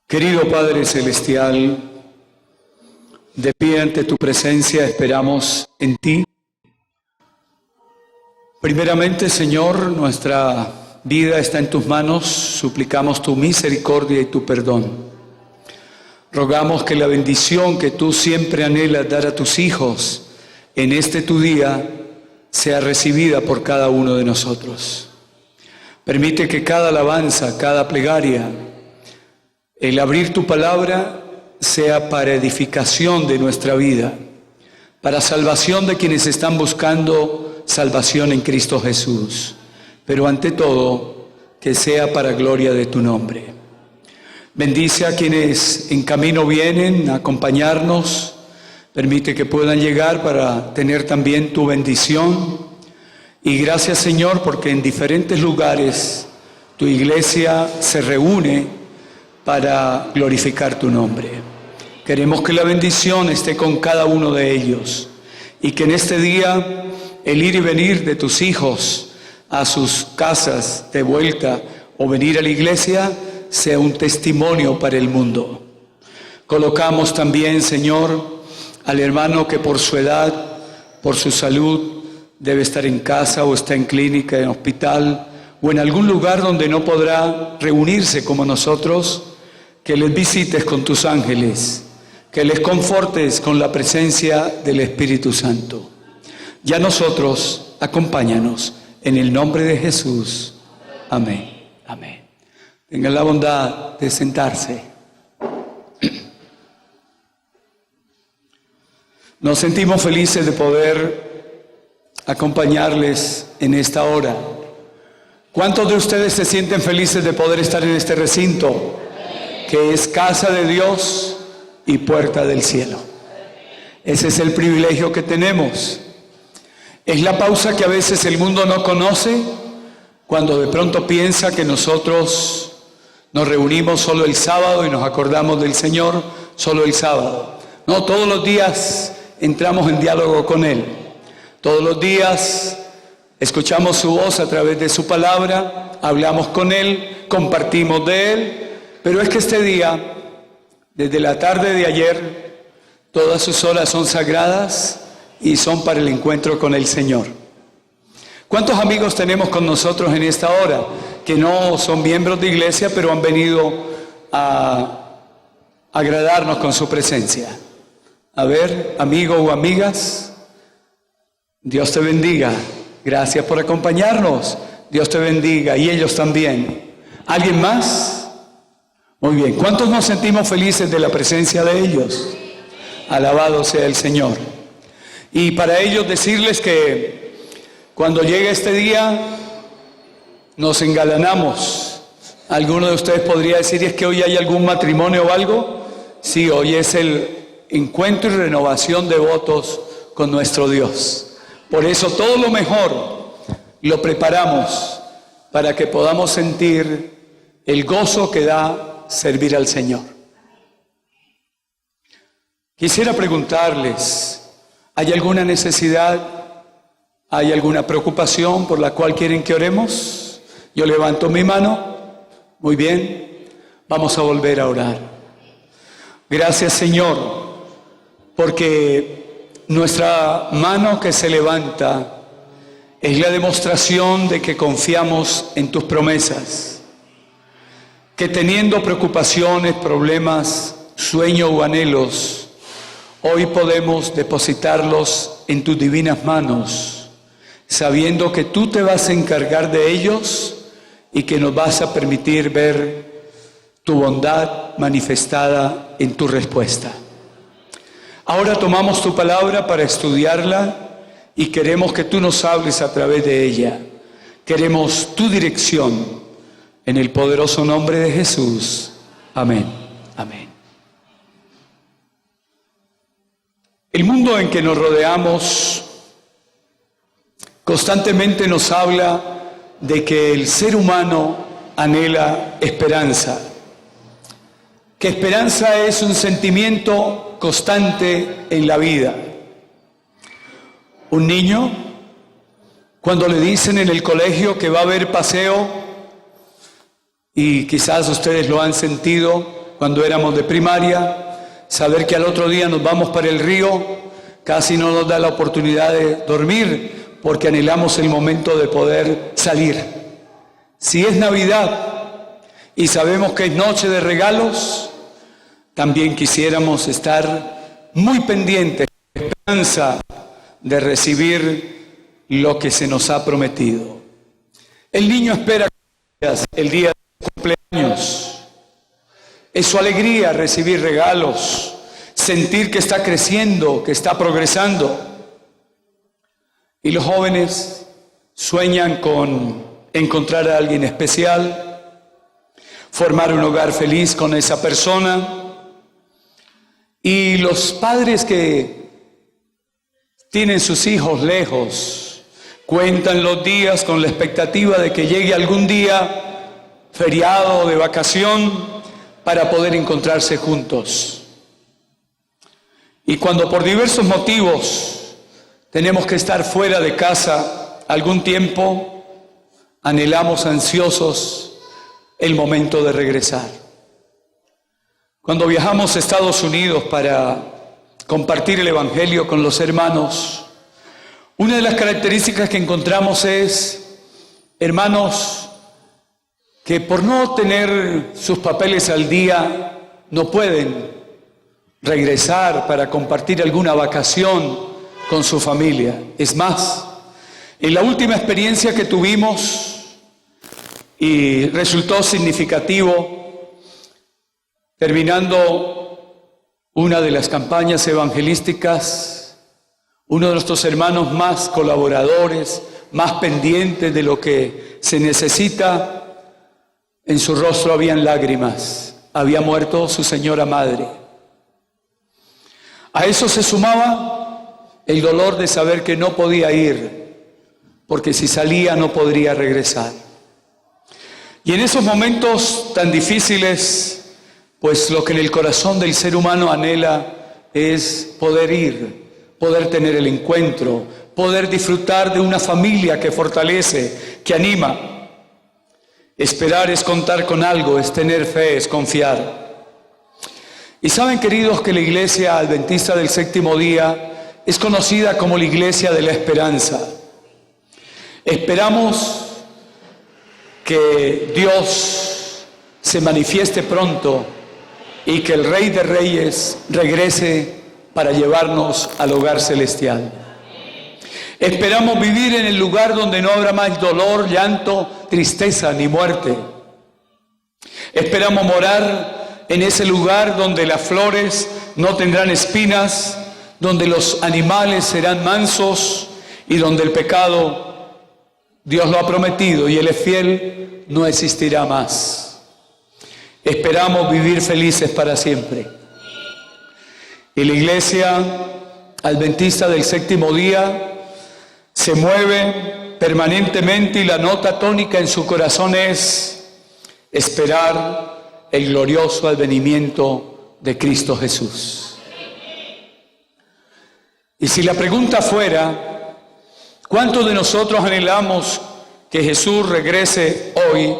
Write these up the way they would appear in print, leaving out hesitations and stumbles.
Querido Padre Celestial, de pie ante tu presencia esperamos en ti. Primeramente, Señor, nuestra vida está en tus manos, suplicamos tu misericordia y tu perdón. Rogamos que la bendición que tú siempre anhelas dar a tus hijos en este tu día sea recibida por cada uno de nosotros. Permite que cada alabanza, cada plegaria, el abrir tu palabra sea para edificación de nuestra vida, para salvación de quienes están buscando salvación en Cristo Jesús, pero ante todo, que sea para gloria de tu nombre. Bendice a quienes en camino vienen a acompañarnos, permite que puedan llegar para tener también tu bendición. Y gracias, Señor, porque en diferentes lugares tu iglesia se reúne para glorificar tu nombre. Queremos que la bendición esté con cada uno de ellos y que en este día el ir y venir de tus hijos a sus casas de vuelta o venir a la iglesia sea un testimonio para el mundo. Colocamos también, Señor, al hermano que por su edad, por su salud, debe estar en casa o está en clínica, en hospital o en algún lugar donde no podrá reunirse como nosotros. Que les visites con tus ángeles, que les confortes con la presencia del Espíritu Santo. Ya nosotros, acompáñanos en el nombre de Jesús. Amén. Amén. Tengan la bondad de sentarse. Nos sentimos felices de poder acompañarles en esta hora. ¿Cuántos de ustedes se sienten felices de poder estar en este recinto, que es casa de Dios y puerta del cielo? Ese es el privilegio que tenemos. Es la pausa que a veces el mundo no conoce, cuando de pronto piensa que nosotros nos reunimos solo el sábado y nos acordamos del Señor solo el sábado. No, todos los días entramos en diálogo con Él. Todos los días escuchamos su voz a través de su palabra, hablamos con Él, compartimos de Él. Pero es que este día, desde la tarde de ayer, todas sus horas son sagradas y son para el encuentro con el Señor. ¿Cuántos amigos tenemos con nosotros en esta hora que no son miembros de iglesia, pero han venido a agradarnos con su presencia? A ver, amigos o amigas, Dios te bendiga. Gracias por acompañarnos. Dios te bendiga y ellos también. ¿Alguien más? Muy bien, ¿cuántos nos sentimos felices de la presencia de ellos? Alabado sea el Señor. Y para ellos decirles que cuando llegue este día nos engalanamos. ¿Alguno de ustedes podría decir, es que hoy hay algún matrimonio o algo? Sí, hoy es el encuentro y renovación de votos con nuestro Dios. Por eso todo lo mejor lo preparamos para que podamos sentir el gozo que da servir al Señor. Quisiera preguntarles, ¿hay alguna necesidad? ¿Hay alguna preocupación por la cual quieren que oremos? Yo levanto mi mano. Muy bien, vamos a volver a orar. Gracias, Señor, porque nuestra mano que se levanta es la demostración de que confiamos en tus promesas. Que teniendo preocupaciones, problemas, sueños o anhelos, hoy podemos depositarlos en tus divinas manos, sabiendo que tú te vas a encargar de ellos y que nos vas a permitir ver tu bondad manifestada en tu respuesta. Ahora tomamos tu palabra para estudiarla y queremos que tú nos hables a través de ella. Queremos tu dirección. En el poderoso nombre de Jesús. Amén. Amén. El mundo en que nos rodeamos constantemente nos habla de que el ser humano anhela esperanza. Que esperanza es un sentimiento constante en la vida. Un niño, cuando le dicen en el colegio que va a haber paseo, y quizás ustedes lo han sentido, cuando éramos de primaria, saber que al otro día nos vamos para el río, casi no nos da la oportunidad de dormir porque anhelamos el momento de poder salir. Si es Navidad y sabemos que es noche de regalos, también quisiéramos estar muy pendientes de la esperanza de recibir lo que se nos ha prometido. El niño espera el día de cumpleaños. Es su alegría recibir regalos, sentir que está creciendo, que está progresando. Y los jóvenes sueñan con encontrar a alguien especial, formar un hogar feliz con esa persona. Y los padres que tienen sus hijos lejos, cuentan los días con la expectativa de que llegue algún día feriado o de vacación para poder encontrarse juntos. Y cuando por diversos motivos tenemos que estar fuera de casa algún tiempo, anhelamos ansiosos el momento de regresar. Cuando viajamos a Estados Unidos para compartir el Evangelio con los hermanos, una de las características que encontramos es hermanos que por no tener sus papeles al día no pueden regresar para compartir alguna vacación con su familia. Es más, en la última experiencia que tuvimos y resultó significativo, terminando una de las campañas evangelísticas, uno de nuestros hermanos más colaboradores, más pendientes de lo que se necesita, en su rostro habían lágrimas. Había muerto su señora madre. A eso se sumaba el dolor de saber que no podía ir, porque si salía no podría regresar. Y en esos momentos tan difíciles, pues lo que en el corazón del ser humano anhela es poder ir, poder tener el encuentro, poder disfrutar de una familia que fortalece, que anima. Esperar es contar con algo, es tener fe, es confiar. Y saben, queridos, que la Iglesia Adventista del Séptimo Día es conocida como la Iglesia de la Esperanza. Esperamos que Dios se manifieste pronto y que el Rey de Reyes regrese para llevarnos al hogar celestial. Esperamos vivir en el lugar donde no habrá más dolor, llanto, tristeza ni muerte. Esperamos morar en ese lugar donde las flores no tendrán espinas, donde los animales serán mansos y donde el pecado, Dios lo ha prometido y Él es fiel, no existirá más. Esperamos vivir felices para siempre. Y la Iglesia Adventista del Séptimo Día se mueve permanentemente y la nota tónica en su corazón es esperar el glorioso advenimiento de Cristo Jesús. Y si la pregunta fuera, ¿cuántos de nosotros anhelamos que Jesús regrese hoy?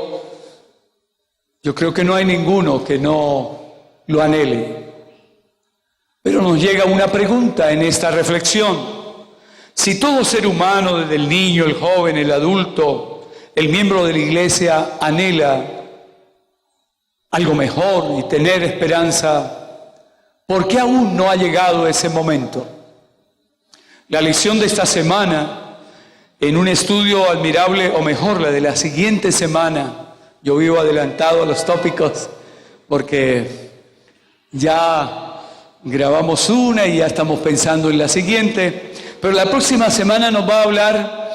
Yo creo que no hay ninguno que no lo anhele. Pero nos llega una pregunta en esta reflexión. Si todo ser humano, desde el niño, el joven, el adulto, el miembro de la iglesia, anhela algo mejor y tener esperanza, ¿por qué aún no ha llegado ese momento? La lección de esta semana, en un estudio admirable, o mejor, la de la siguiente semana, yo vivo adelantado a los tópicos porque ya grabamos una y ya estamos pensando en la siguiente. Pero la próxima semana nos va a hablar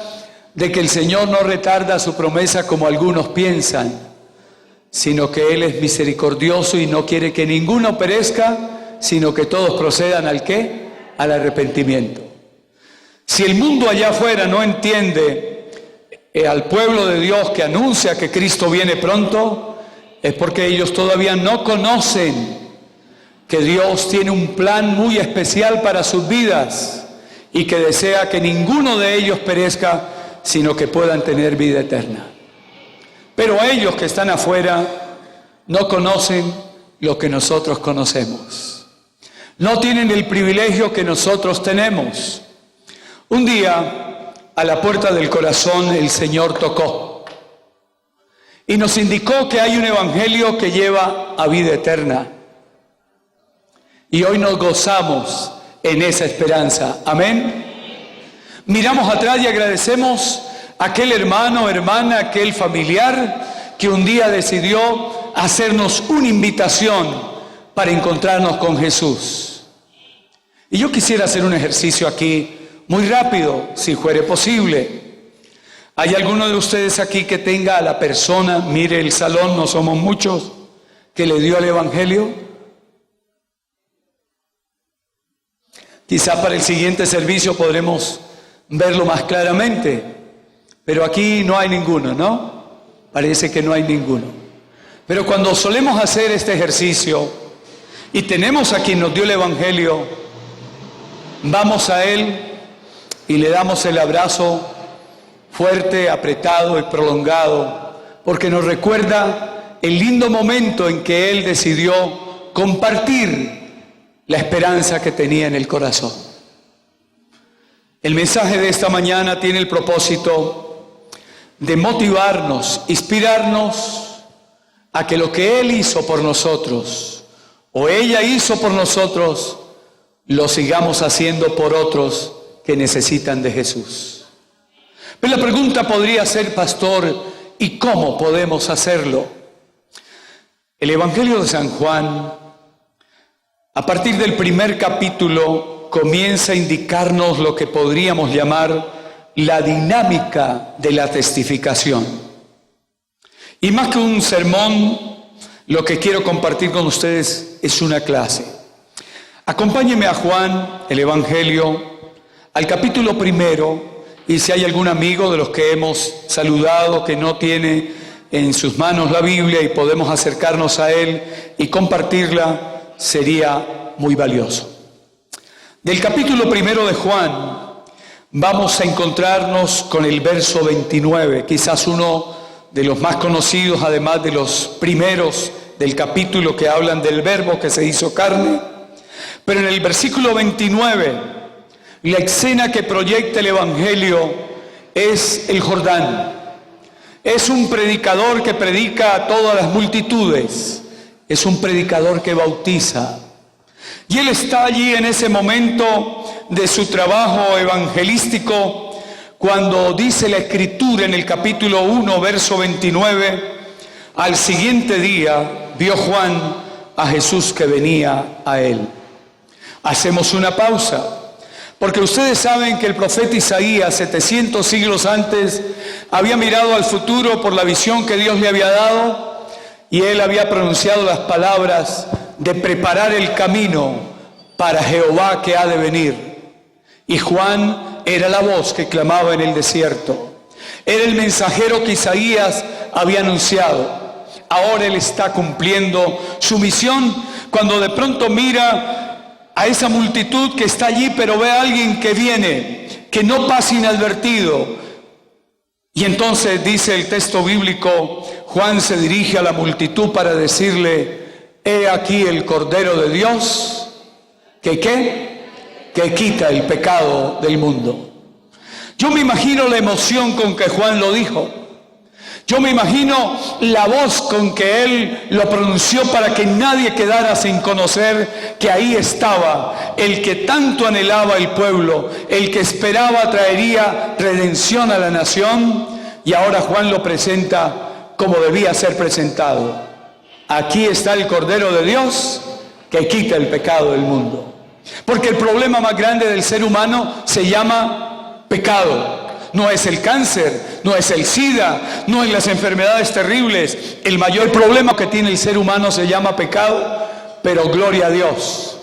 de que el Señor no retarda su promesa como algunos piensan, sino que Él es misericordioso y no quiere que ninguno perezca, sino que todos procedan ¿al qué? Al arrepentimiento. Si el mundo allá afuera no entiende al pueblo de Dios que anuncia que Cristo viene pronto, es porque ellos todavía no conocen que Dios tiene un plan muy especial para sus vidas y que desea que ninguno de ellos perezca, sino que puedan tener vida eterna. Pero ellos que están afuera no conocen lo que nosotros conocemos. No tienen el privilegio que nosotros tenemos. Un día, a la puerta del corazón, el Señor tocó y nos indicó que hay un evangelio que lleva a vida eterna. Y hoy nos gozamos en esa esperanza. Amén. Miramos atrás y agradecemos a aquel hermano, hermana, aquel familiar que un día decidió hacernos una invitación para encontrarnos con Jesús. Y yo quisiera hacer un ejercicio aquí muy rápido, si fuere posible. ¿Hay alguno de ustedes aquí que tenga a la persona, mire el salón, no somos muchos, que le dio el evangelio? Quizá para el siguiente servicio podremos verlo más claramente, pero aquí no hay ninguno, ¿no? Parece que no hay ninguno. Pero cuando solemos hacer este ejercicio y tenemos a quien nos dio el evangelio, vamos a él y le damos el abrazo fuerte, apretado y prolongado, porque nos recuerda el lindo momento en que él decidió compartir la esperanza que tenía en el corazón. El mensaje de esta mañana tiene el propósito de motivarnos, inspirarnos a que lo que Él hizo por nosotros, o ella hizo por nosotros, lo sigamos haciendo por otros que necesitan de Jesús. Pero la pregunta podría ser, pastor, ¿y cómo podemos hacerlo? El Evangelio de San Juan, a partir del primer capítulo, comienza a indicarnos lo que podríamos llamar la dinámica de la testificación. Y más que un sermón, lo que quiero compartir con ustedes es una clase. Acompáñenme a Juan, el Evangelio, al capítulo primero, y si hay algún amigo de los que hemos saludado que no tiene en sus manos la Biblia y podemos acercarnos a él y compartirla, sería muy valioso. Del capítulo primero de Juan vamos a encontrarnos con el verso 29, quizás uno de los más conocidos, además de los primeros del capítulo que hablan del verbo que se hizo carne. Pero en el versículo 29, la escena que proyecta el Evangelio es el Jordán. Es un predicador que predica a todas las multitudes. Es un predicador que bautiza. Y él está allí en ese momento de su trabajo evangelístico, cuando dice la Escritura en el capítulo 1, verso 29, al siguiente día vio Juan a Jesús que venía a él. Hacemos una pausa, porque ustedes saben que el profeta Isaías, 700 siglos antes, había mirado al futuro por la visión que Dios le había dado, y él había pronunciado las palabras de preparar el camino para Jehová que ha de venir. Y Juan era la voz que clamaba en el desierto. Era el mensajero que Isaías había anunciado. Ahora él está cumpliendo su misión cuando de pronto mira a esa multitud que está allí, pero ve a alguien que viene, que no pasa inadvertido. Y entonces dice el texto bíblico, Juan se dirige a la multitud para decirle: he aquí el Cordero de Dios, que quita el pecado del mundo. Yo me imagino la emoción con que Juan lo dijo. Yo me imagino la voz con que él lo pronunció para que nadie quedara sin conocer que ahí estaba el que tanto anhelaba el pueblo, el que esperaba traería redención a la nación, y ahora Juan lo presenta como debía ser presentado. Aquí está el Cordero de Dios que quita el pecado del mundo. Porque el problema más grande del ser humano se llama pecado. No es el cáncer, no es el SIDA, no es las enfermedades terribles. El mayor problema que tiene el ser humano se llama pecado, pero gloria a Dios.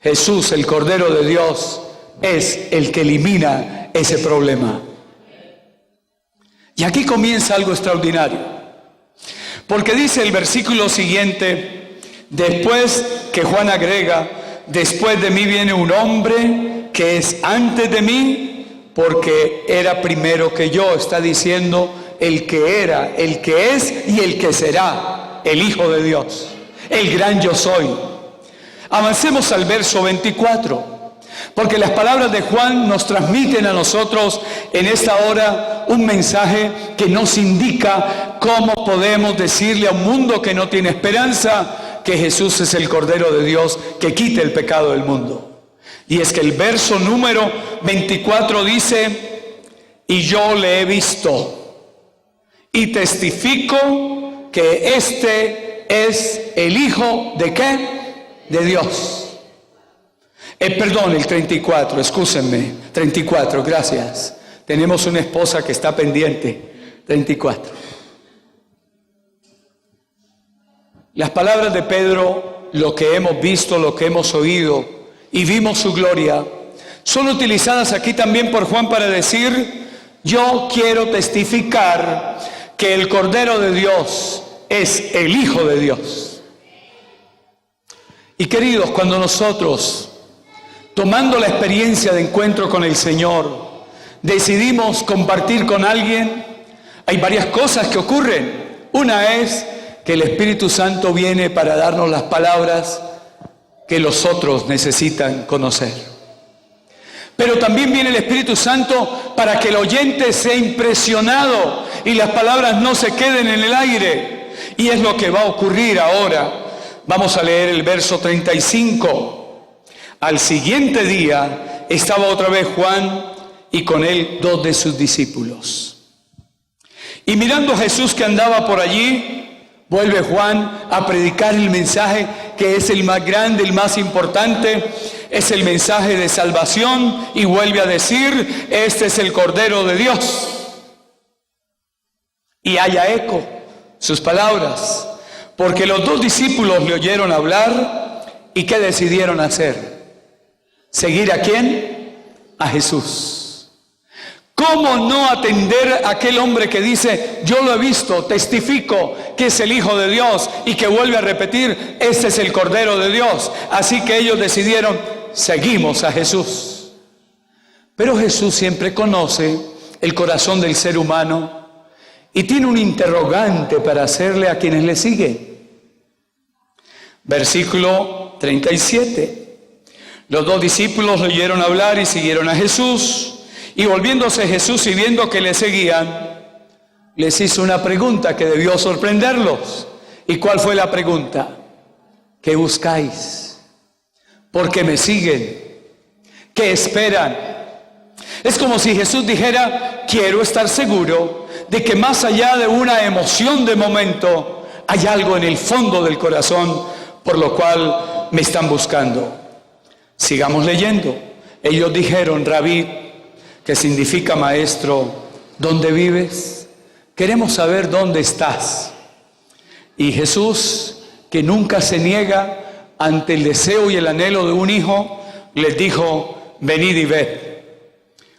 Jesús, el Cordero de Dios, es el que elimina ese problema. Y aquí comienza algo extraordinario. Porque dice el versículo siguiente, después que Juan agrega, después de mí viene un hombre que es antes de mí, porque era primero que yo. Está diciendo el que era, el que es y el que será, el Hijo de Dios. el gran yo soy. Avancemos al verso 24. Porque las palabras de Juan nos transmiten a nosotros en esta hora un mensaje que nos indica cómo podemos decirle a un mundo que no tiene esperanza que Jesús es el Cordero de Dios que quita el pecado del mundo. Y es que el verso número 24 dice: y yo le he visto y testifico que este es el Hijo ¿de qué? De Dios. Perdón, el 34, excúsenme, 34, gracias. Tenemos una esposa que está pendiente. 34. Las palabras de Pedro, lo que hemos visto, lo que hemos oído y vimos su gloria, son utilizadas aquí también por Juan para decir: yo quiero testificar que el Cordero de Dios es el Hijo de Dios. Y queridos, cuando nosotros, tomando la experiencia de encuentro con el Señor, decidimos compartir con alguien, hay varias cosas que ocurren. Una es que el Espíritu Santo viene para darnos las palabras que los otros necesitan conocer. Pero también viene el Espíritu Santo para que el oyente sea impresionado y las palabras no se queden en el aire. Y es lo que va a ocurrir ahora. Vamos a leer el verso 35. Al siguiente día estaba otra vez Juan y con él 2 de sus discípulos. Y mirando a Jesús que andaba por allí, vuelve Juan a predicar el mensaje que es el más grande, el más importante, es el mensaje de salvación, y vuelve a decir: este es el Cordero de Dios. Y haya eco sus palabras, porque los 2 discípulos le oyeron hablar. ¿Y qué decidieron hacer? ¿Seguir a quién? A Jesús. ¿Cómo no atender a aquel hombre que dice: yo lo he visto, testifico que es el Hijo de Dios, y que vuelve a repetir: este es el Cordero de Dios? Así que ellos decidieron: seguimos a Jesús. Pero Jesús siempre conoce el corazón del ser humano y tiene un interrogante para hacerle a quienes le siguen. Versículo 37. Los 2 discípulos le oyeron hablar y siguieron a Jesús. Y volviéndose Jesús y viendo que le seguían, les hizo una pregunta que debió sorprenderlos. ¿Y cuál fue la pregunta? ¿Qué buscáis? ¿Por qué me siguen? ¿Qué esperan? Es como si Jesús dijera: quiero estar seguro de que más allá de una emoción de momento, hay algo en el fondo del corazón por lo cual me están buscando. Sigamos leyendo. Ellos dijeron: Rabí, que significa maestro, ¿dónde vives? Queremos saber dónde estás. Y Jesús, que nunca se niega ante el deseo y el anhelo de un hijo, les dijo: venid y ved.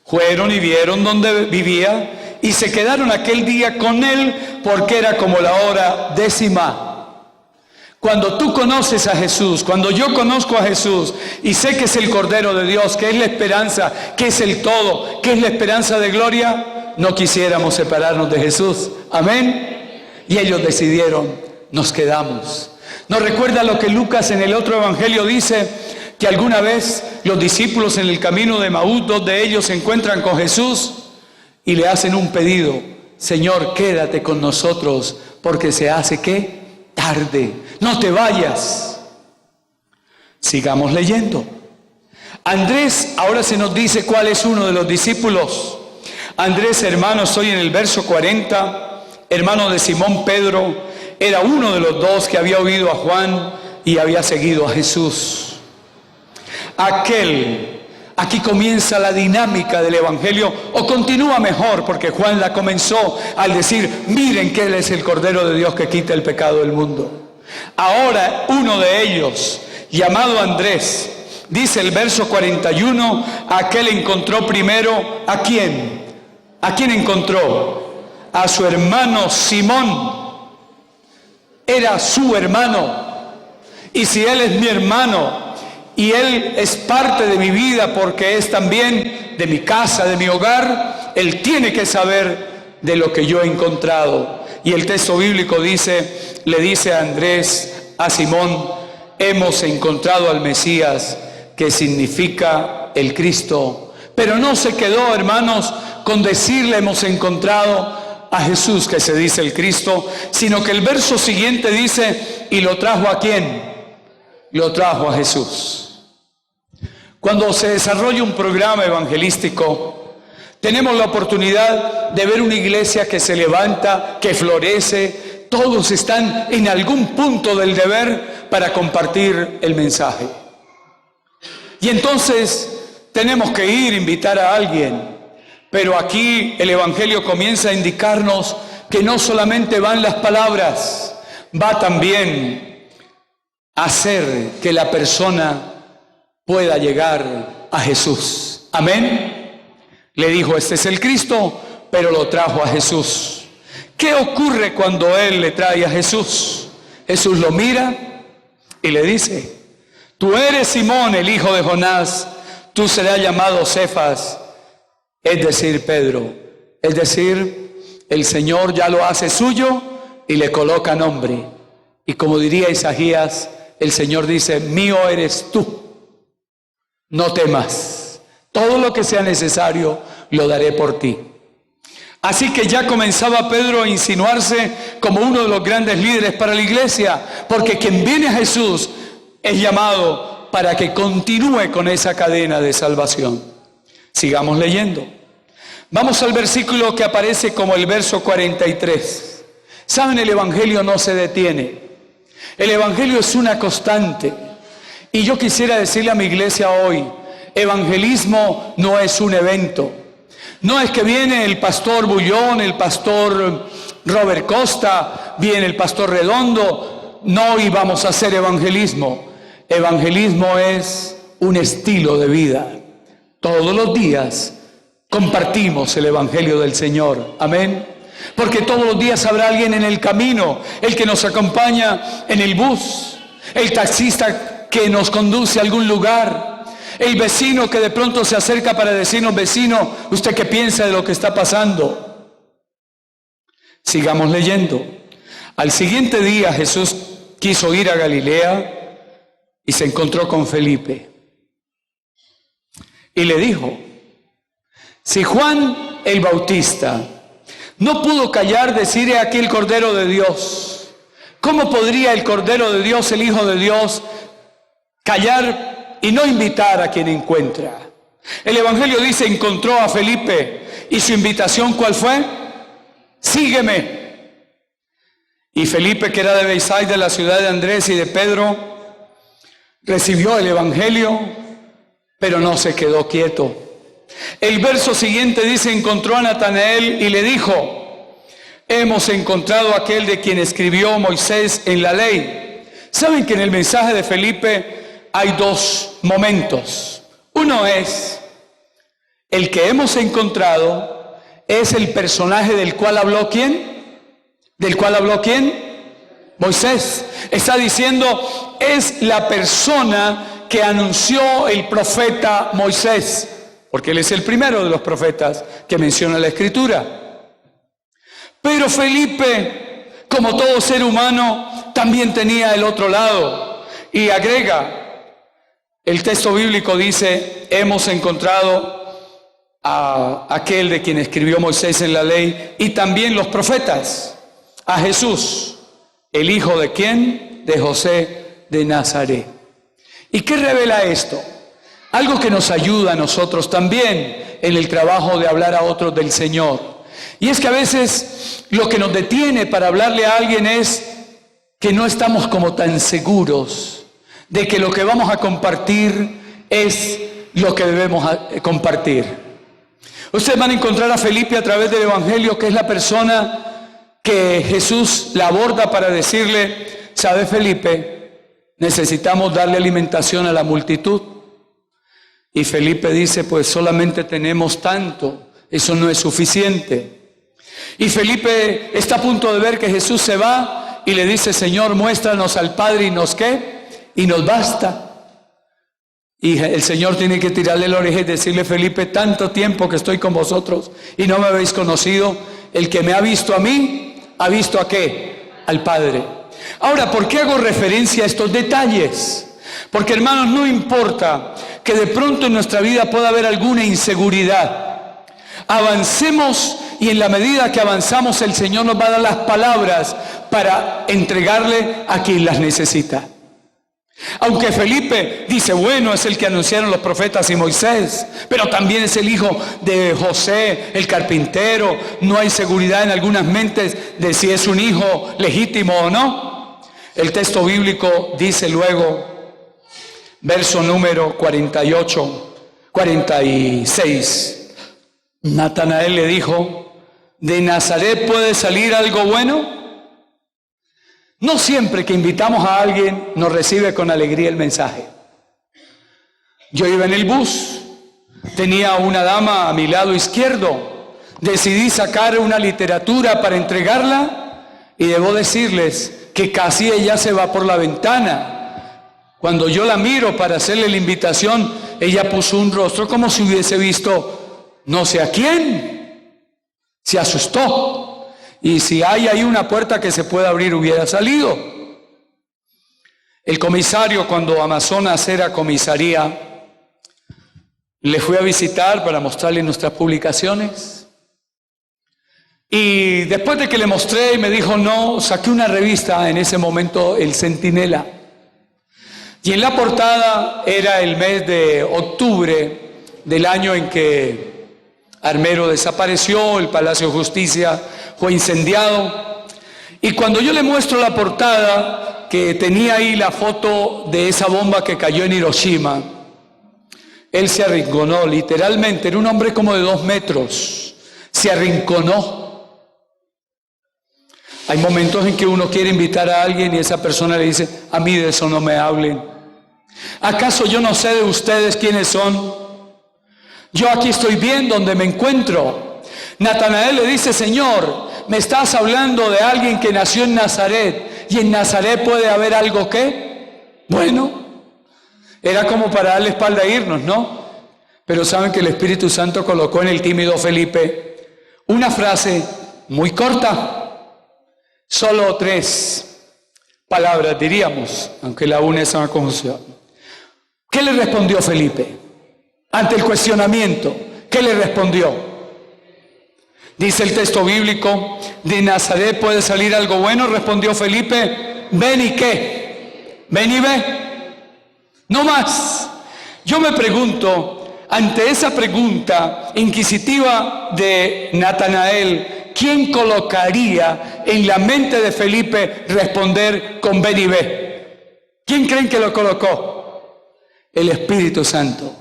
Fueron y vieron dónde vivía y se quedaron aquel día con él, porque era como la hora 10. Cuando tú conoces a Jesús, cuando yo conozco a Jesús y sé que es el Cordero de Dios, que es la esperanza, que es el todo, que es la esperanza de gloria, no quisiéramos separarnos de Jesús. Amén. Y ellos decidieron: nos quedamos. ¿Nos recuerda lo que Lucas en el otro evangelio dice? Que alguna vez los discípulos en el camino de Emaús, 2 de ellos se encuentran con Jesús y le hacen un pedido: Señor, quédate con nosotros, porque se hace ¿qué? Tarde, no te vayas. Sigamos leyendo. Andrés, ahora se nos dice cuál es uno de los discípulos. Andrés, hermano, estoy en el verso 40, hermano de Simón Pedro, era uno de los 2 que había oído a Juan y había seguido a Jesús. Aquí comienza la dinámica del evangelio, o continúa mejor, porque Juan la comenzó al decir: miren que Él es el Cordero de Dios que quita el pecado del mundo. Ahora uno de ellos, llamado Andrés, dice el verso 41, aquel encontró primero ¿a quién? ¿A quién encontró? A su hermano Simón. Era su hermano. Y si Él es mi hermano y Él es parte de mi vida, porque es también de mi casa, de mi hogar, Él tiene que saber de lo que yo he encontrado. Y el texto bíblico dice, le dice a Andrés: a Simón, hemos encontrado al Mesías, que significa el Cristo. Pero no se quedó, hermanos, con decirle hemos encontrado a Jesús, que se dice el Cristo, sino que el verso siguiente dice, ¿y lo trajo a quién? Lo trajo a Jesús. Cuando se desarrolla un programa evangelístico, tenemos la oportunidad de ver una iglesia que se levanta, que florece. Todos están en algún punto del deber para compartir el mensaje. Y entonces tenemos que ir a invitar a alguien. Pero aquí el Evangelio comienza a indicarnos que no solamente van las palabras, va también a hacer que la persona pueda llegar a Jesús. Amén. Le dijo, este es el Cristo, pero lo trajo a Jesús. ¿Qué ocurre cuando él le trae a Jesús? Jesús lo mira y le dice, tú eres Simón, el hijo de Jonás, tú serás llamado Cefas, es decir, Pedro. Es decir, el Señor ya lo hace suyo y le coloca nombre. Y como diría Isaías, el Señor dice, mío eres tú, no temas, todo lo que sea necesario lo daré por ti. Así que ya comenzaba Pedro a insinuarse como uno de los grandes líderes para la iglesia, porque quien viene a Jesús es llamado para que continúe con esa cadena de salvación. Sigamos leyendo. Vamos al versículo que aparece como el verso 43. ¿Saben? El Evangelio no se detiene. El Evangelio es una constante. Y yo quisiera decirle a mi iglesia hoy, evangelismo no es un evento. No es que viene el pastor Bullón, el pastor Robert Costa, viene el pastor Redondo. No, y vamos a hacer evangelismo. Evangelismo es un estilo de vida. Todos los días compartimos el Evangelio del Señor. Amén. Porque todos los días habrá alguien en el camino, el que nos acompaña en el bus, el taxista que nos conduce a algún lugar, el vecino que de pronto se acerca para decirnos, vecino, ¿usted qué piensa de lo que está pasando? Sigamos leyendo. Al siguiente día Jesús quiso ir a Galilea y se encontró con Felipe. Y le dijo, si Juan el Bautista no pudo callar decir he aquí el Cordero de Dios, ¿cómo podría el Cordero de Dios, el Hijo de Dios, callar y no invitar a quien encuentra? El Evangelio dice, encontró a Felipe y su invitación ¿cuál fue? Sígueme. Y Felipe, que era de Bethsaida, de la ciudad de Andrés y de Pedro, recibió el Evangelio, pero no se quedó quieto. El verso siguiente dice, encontró a Natanael y le dijo, hemos encontrado a aquel de quien escribió Moisés en la ley. ¿Saben que en el mensaje de Felipe hay dos momentos? Uno es, el que hemos encontrado es el personaje del cual habló ¿quién? ¿Del cual habló quién? Moisés. Está diciendo, es la persona que anunció el profeta Moisés, porque él es el primero de los profetas que menciona la Escritura. Pero Felipe, como todo ser humano, también tenía el otro lado. Y agrega, el texto bíblico dice, hemos encontrado a aquel de quien escribió Moisés en la ley y también los profetas, a Jesús, el hijo de ¿quién? De José de Nazaret. ¿Y qué revela esto? Algo que nos ayuda a nosotros también en el trabajo de hablar a otros del Señor. Y es que a veces lo que nos detiene para hablarle a alguien es que no estamos como tan seguros de que lo que vamos a compartir es lo que debemos compartir. Ustedes van a encontrar a Felipe a través del Evangelio, que es la persona que Jesús la aborda para decirle, ¿sabe Felipe? Necesitamos darle alimentación a la multitud. Y Felipe dice, pues solamente tenemos tanto, eso no es suficiente. Y Felipe está a punto de ver que Jesús se va y le dice, Señor, muéstranos al Padre y nos ¿qué? Y nos basta. Y el Señor tiene que tirarle la oreja y decirle, Felipe, tanto tiempo que estoy con vosotros y no me habéis conocido, el que me ha visto a mí, ¿ha visto a qué? Al Padre. Ahora, ¿por qué hago referencia a estos detalles? Porque, hermanos, no importa que de pronto en nuestra vida pueda haber alguna inseguridad. Avancemos, y en la medida que avanzamos, el Señor nos va a dar las palabras para entregarle a quien las necesita. Aunque Felipe dice, bueno, es el que anunciaron los profetas y Moisés, pero también es el hijo de José, el carpintero. No hay seguridad en algunas mentes de si es un hijo legítimo o no. El texto bíblico dice luego, verso número 46, Natanael le dijo, ¿de Nazaret puede salir algo bueno? No siempre que invitamos a alguien nos recibe con alegría el mensaje. Yo iba en el bus, tenía una dama a mi lado izquierdo, decidí sacar una literatura para entregarla y debo decirles que casi ella se va por la ventana. Cuando yo la miro para hacerle la invitación, ella puso un rostro como si hubiese visto no sé a quién. Se asustó. Y si hay ahí una puerta que se pueda abrir, hubiera salido. El comisario, cuando Amazonas era comisaría, le fui a visitar para mostrarle nuestras publicaciones. Y después de que le mostré, me dijo, no, saqué una revista, en ese momento El Centinela. Y en la portada era el mes de octubre del año en que Armero desapareció, el Palacio de Justicia fue incendiado. Y cuando yo le muestro la portada, que tenía ahí la foto de esa bomba que cayó en Hiroshima, él se arrinconó, literalmente, era un hombre como de 2 metros, se arrinconó. Hay momentos en que uno quiere invitar a alguien y esa persona le dice, a mí de eso no me hablen. ¿Acaso yo no sé de ustedes quiénes son? Yo aquí estoy bien donde me encuentro. Natanael le dice, Señor, me estás hablando de alguien que nació en Nazaret, y en Nazaret puede haber algo que, bueno, era como para darle espalda a irnos, ¿no? Pero saben que el Espíritu Santo colocó en el tímido Felipe una frase muy corta, solo 3 palabras diríamos, aunque la una es una conjunción. ¿Qué le respondió Felipe? Ante el cuestionamiento, ¿qué le respondió? Dice el texto bíblico, ¿de Nazaret puede salir algo bueno? Respondió Felipe, ven y qué, ven y ve, no más. Yo me pregunto, ante esa pregunta inquisitiva de Natanael, ¿quién colocaría en la mente de Felipe responder con ven y ve? ¿Quién creen que lo colocó? El Espíritu Santo.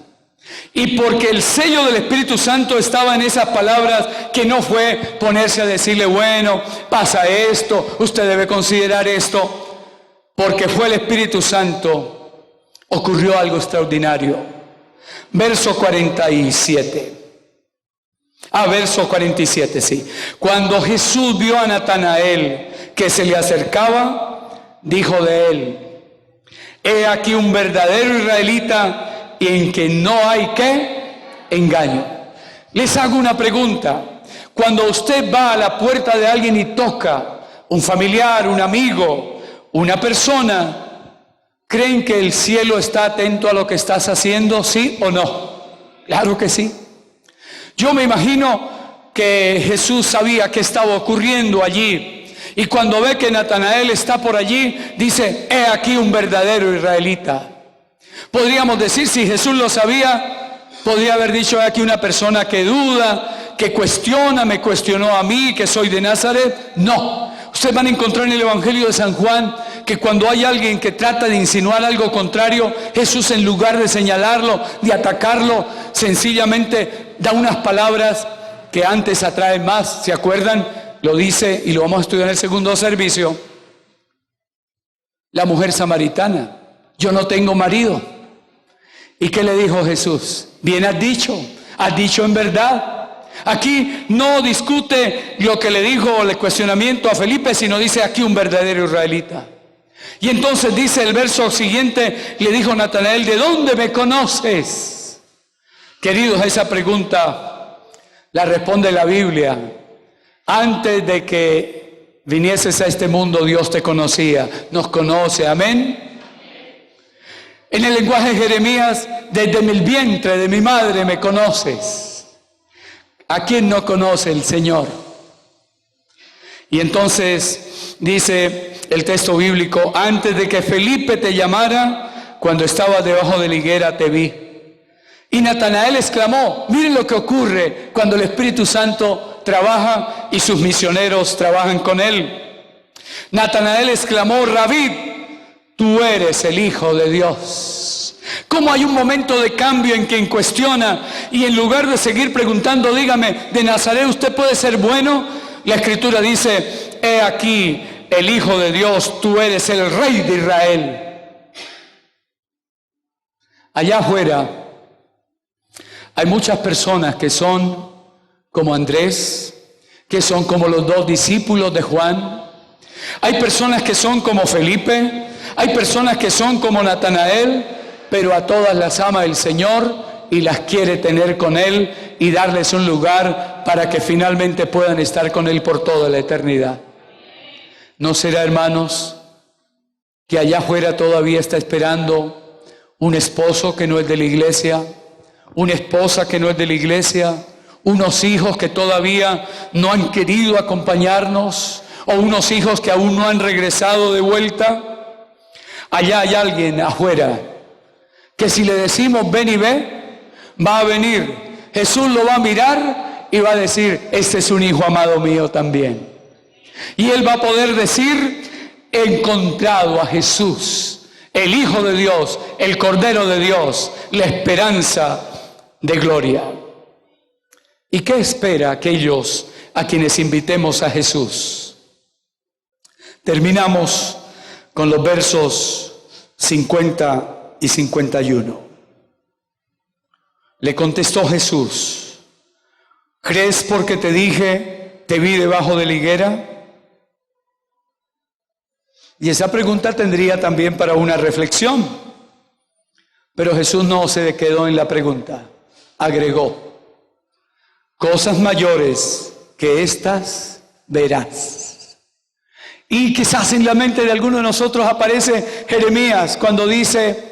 Y porque el sello del Espíritu Santo estaba en esas palabras, que no fue ponerse a decirle, bueno, pasa esto, usted debe considerar esto, porque fue el Espíritu Santo, ocurrió algo extraordinario. Verso 47. Verso 47, sí. Cuando Jesús vio a Natanael que se le acercaba, dijo de él, he aquí un verdadero israelita, y en que no hay ¿qué? Engaño. Les hago una pregunta. Cuando usted va a la puerta de alguien y toca, un familiar, un amigo, una persona, ¿creen que el cielo está atento a lo que estás haciendo? ¿Sí o no? Claro que sí. Yo me imagino que Jesús sabía qué estaba ocurriendo allí. Y cuando ve que Natanael está por allí, dice, he aquí un verdadero israelita. Podríamos decir, si Jesús lo sabía, podría haber dicho, he aquí una persona que duda, que cuestiona, me cuestionó a mí, que soy de Nazaret. No, ustedes van a encontrar en el Evangelio de San Juan que cuando hay alguien que trata de insinuar algo contrario, Jesús, en lugar de señalarlo, de atacarlo, sencillamente da unas palabras que antes atraen más. ¿Se acuerdan? Lo dice, y lo vamos a estudiar en el segundo servicio, la mujer samaritana. Yo no tengo marido. ¿Y qué le dijo Jesús? Bien has dicho en verdad. Aquí no discute lo que le dijo el cuestionamiento a Felipe, sino dice aquí un verdadero israelita. Y entonces dice el verso siguiente, le dijo Natanael, ¿de dónde me conoces? Queridos, esa pregunta la responde la Biblia. Antes de que vinieses a este mundo, Dios te conocía, nos conoce, amén. En el lenguaje de Jeremías, desde el vientre de mi madre me conoces. ¿A quién no conoce el Señor? Y entonces dice el texto bíblico, antes de que Felipe te llamara, cuando estabas debajo de la higuera te vi. Y Natanael exclamó, miren lo que ocurre cuando el Espíritu Santo trabaja y sus misioneros trabajan con él. Natanael exclamó, Rabí, tú eres el Hijo de Dios. ¿Cómo hay un momento de cambio en quien cuestiona y en lugar de seguir preguntando, dígame, de Nazaret usted puede ser bueno? La Escritura dice, he aquí el Hijo de Dios, tú eres el Rey de Israel. Allá afuera hay muchas personas que son como Andrés, que son como los dos discípulos de Juan. Hay personas que son como Felipe, hay personas que son como Natanael, pero a todas las ama el Señor y las quiere tener con Él y darles un lugar para que finalmente puedan estar con Él por toda la eternidad. ¿No será, hermanos, que allá afuera todavía está esperando un esposo que no es de la iglesia, una esposa que no es de la iglesia, unos hijos que todavía no han querido acompañarnos, o unos hijos que aún no han regresado de vuelta? Allá hay alguien afuera que si le decimos ven y ve, va a venir. Jesús lo va a mirar y va a decir, este es un hijo amado mío también. Y él va a poder decir, he encontrado a Jesús, el Hijo de Dios, el Cordero de Dios, la esperanza de gloria. ¿Y qué espera aquellos a quienes invitemos a Jesús? Terminamos con los versos 50 y 51. Le contestó Jesús, ¿crees porque te dije, te vi debajo de la higuera? Y esa pregunta tendría también para una reflexión. Pero Jesús no se quedó en la pregunta, agregó, cosas mayores que estas verás. Y quizás en la mente de alguno de nosotros aparece Jeremías cuando dice,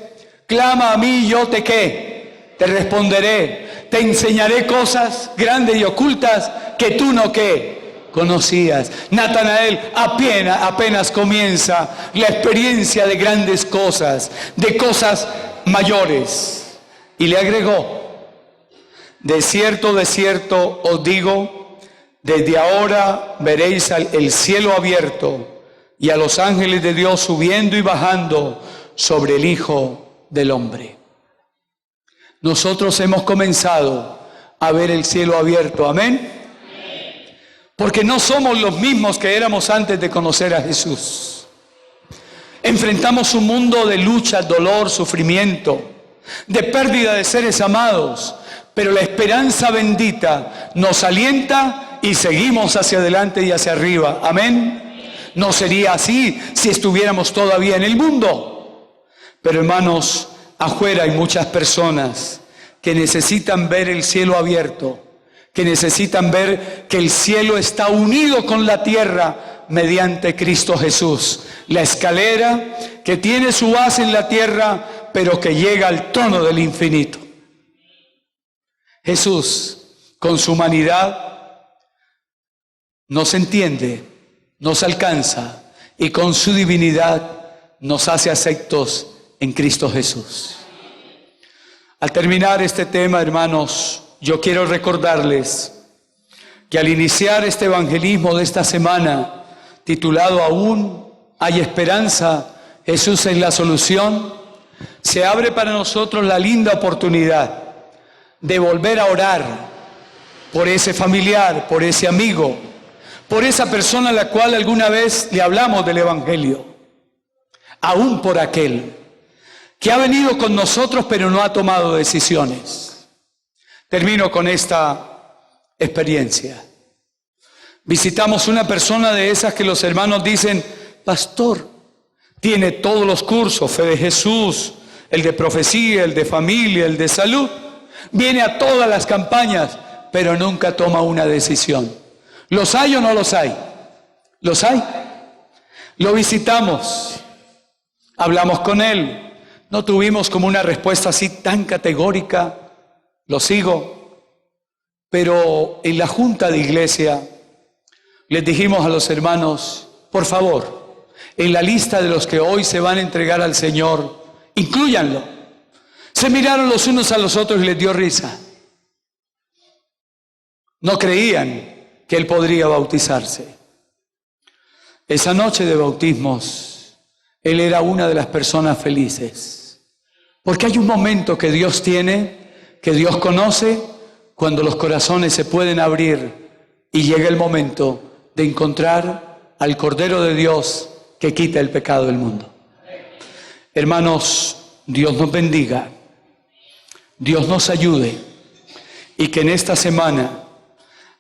clama a mí, yo te ¿qué? Te responderé, te enseñaré cosas grandes y ocultas que tú no ¿qué? Conocías. Natanael apenas comienza la experiencia de grandes cosas, de cosas mayores. Y le agregó, de cierto os digo, desde ahora veréis el cielo abierto y a los ángeles de Dios subiendo y bajando sobre el Hijo del Hombre. Nosotros hemos comenzado a ver el cielo abierto, amén. Porque no somos los mismos que éramos antes de conocer a Jesús. Enfrentamos un mundo de lucha, dolor, sufrimiento, de pérdida de seres amados, pero la esperanza bendita nos alienta y seguimos hacia adelante y hacia arriba, amén. No sería así si estuviéramos todavía en el mundo. Pero hermanos, afuera hay muchas personas que necesitan ver el cielo abierto, que necesitan ver que el cielo está unido con la tierra mediante Cristo Jesús. La escalera que tiene su base en la tierra, pero que llega al trono del infinito. Jesús, con su humanidad, nos entiende, nos alcanza, y con su divinidad nos hace aceptos en Cristo Jesús. Al terminar este tema, hermanos, yo quiero recordarles que al iniciar este evangelismo de esta semana, titulado Aún hay esperanza, Jesús es la solución, se abre para nosotros la linda oportunidad de volver a orar por ese familiar, por ese amigo, por esa persona a la cual alguna vez le hablamos del evangelio, aún por aquel que ha venido con nosotros pero no ha tomado decisiones. Termino con esta experiencia. Visitamos una persona de esas que los hermanos dicen, pastor, tiene todos los cursos, fe de Jesús, el de profecía, el de familia, el de salud, viene a todas las campañas, pero nunca toma una decisión. ¿Los hay o no los hay? Los hay. Lo visitamos, hablamos con él. No tuvimos como una respuesta así tan categórica, lo sigo. Pero en la junta de iglesia les dijimos a los hermanos, por favor, en la lista de los que hoy se van a entregar al Señor, inclúyanlo. Se miraron los unos a los otros y les dio risa. No creían que él podría bautizarse. Esa noche de bautismos, él era una de las personas felices. Porque hay un momento que Dios tiene, que Dios conoce, cuando los corazones se pueden abrir y llega el momento de encontrar al Cordero de Dios que quita el pecado del mundo. Hermanos, Dios nos bendiga, Dios nos ayude y que en esta semana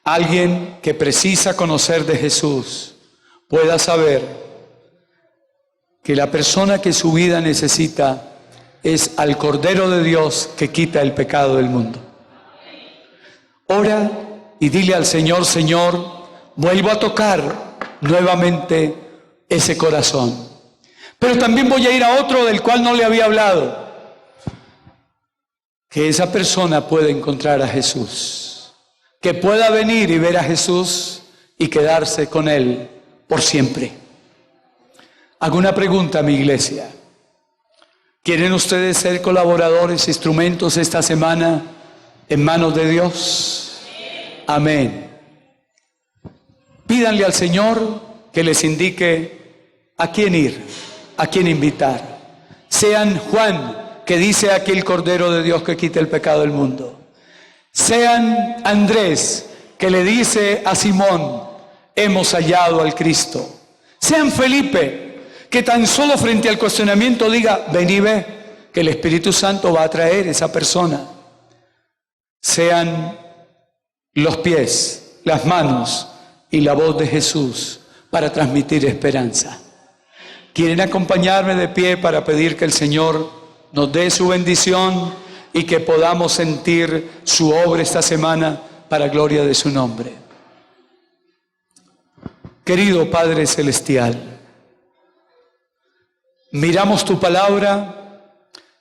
alguien que precisa conocer de Jesús pueda saber que la persona que su vida necesita es al Cordero de Dios que quita el pecado del mundo. Ora y dile al Señor, Señor, vuelvo a tocar nuevamente ese corazón. Pero también voy a ir a otro del cual no le había hablado. Que esa persona pueda encontrar a Jesús. Que pueda venir y ver a Jesús y quedarse con Él por siempre. Hago una pregunta a mi iglesia. ¿Quieren ustedes ser colaboradores, instrumentos esta semana en manos de Dios? Amén. Pídanle al Señor que les indique a quién ir, a quién invitar. Sean Juan, que dice aquel Cordero de Dios que quita el pecado del mundo. Sean Andrés, que le dice a Simón, hemos hallado al Cristo. Sean Felipe, que tan solo frente al cuestionamiento diga, ven y ve, que el Espíritu Santo va a traer esa persona. Sean los pies, las manos y la voz de Jesús para transmitir esperanza. ¿Quieren acompañarme de pie para pedir que el Señor nos dé su bendición y que podamos sentir su obra esta semana para gloria de su nombre? Querido Padre Celestial, miramos tu palabra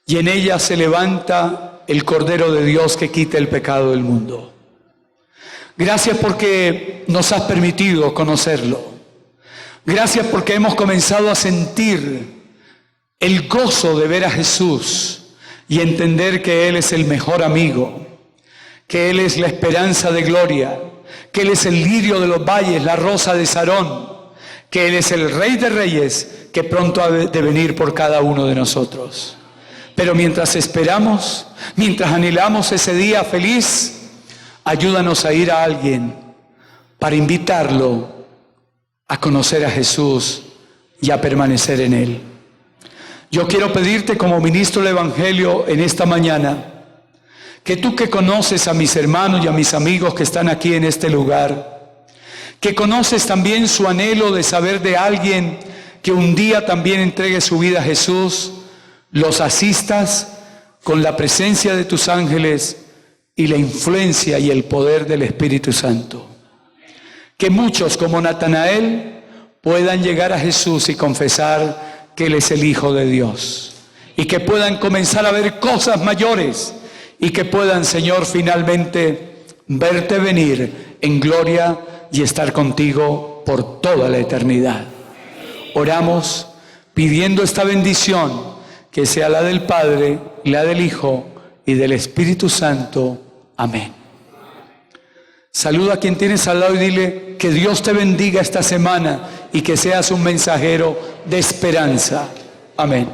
y en ella se levanta el Cordero de Dios que quita el pecado del mundo. Gracias porque nos has permitido conocerlo. Gracias porque hemos comenzado a sentir el gozo de ver a Jesús y entender que Él es el mejor amigo, que Él es la esperanza de gloria, que Él es el lirio de los valles, la rosa de Sarón, que Él es el Rey de Reyes, que pronto ha de venir por cada uno de nosotros. Pero mientras esperamos, mientras anhelamos ese día feliz, ayúdanos a ir a alguien para invitarlo a conocer a Jesús y a permanecer en Él. Yo quiero pedirte como ministro del Evangelio en esta mañana, que tú que conoces a mis hermanos y a mis amigos que están aquí en este lugar, que conoces también su anhelo de saber de alguien que un día también entregue su vida a Jesús, los asistas con la presencia de tus ángeles y la influencia y el poder del Espíritu Santo. Que muchos como Natanael puedan llegar a Jesús y confesar que Él es el Hijo de Dios. Y que puedan comenzar a ver cosas mayores. Y que puedan, Señor, finalmente verte venir en gloria y estar contigo por toda la eternidad. Oramos pidiendo esta bendición que sea la del Padre, la del Hijo y del Espíritu Santo. Amén. Saluda a quien tienes al lado y dile que Dios te bendiga esta semana y que seas un mensajero de esperanza. Amén.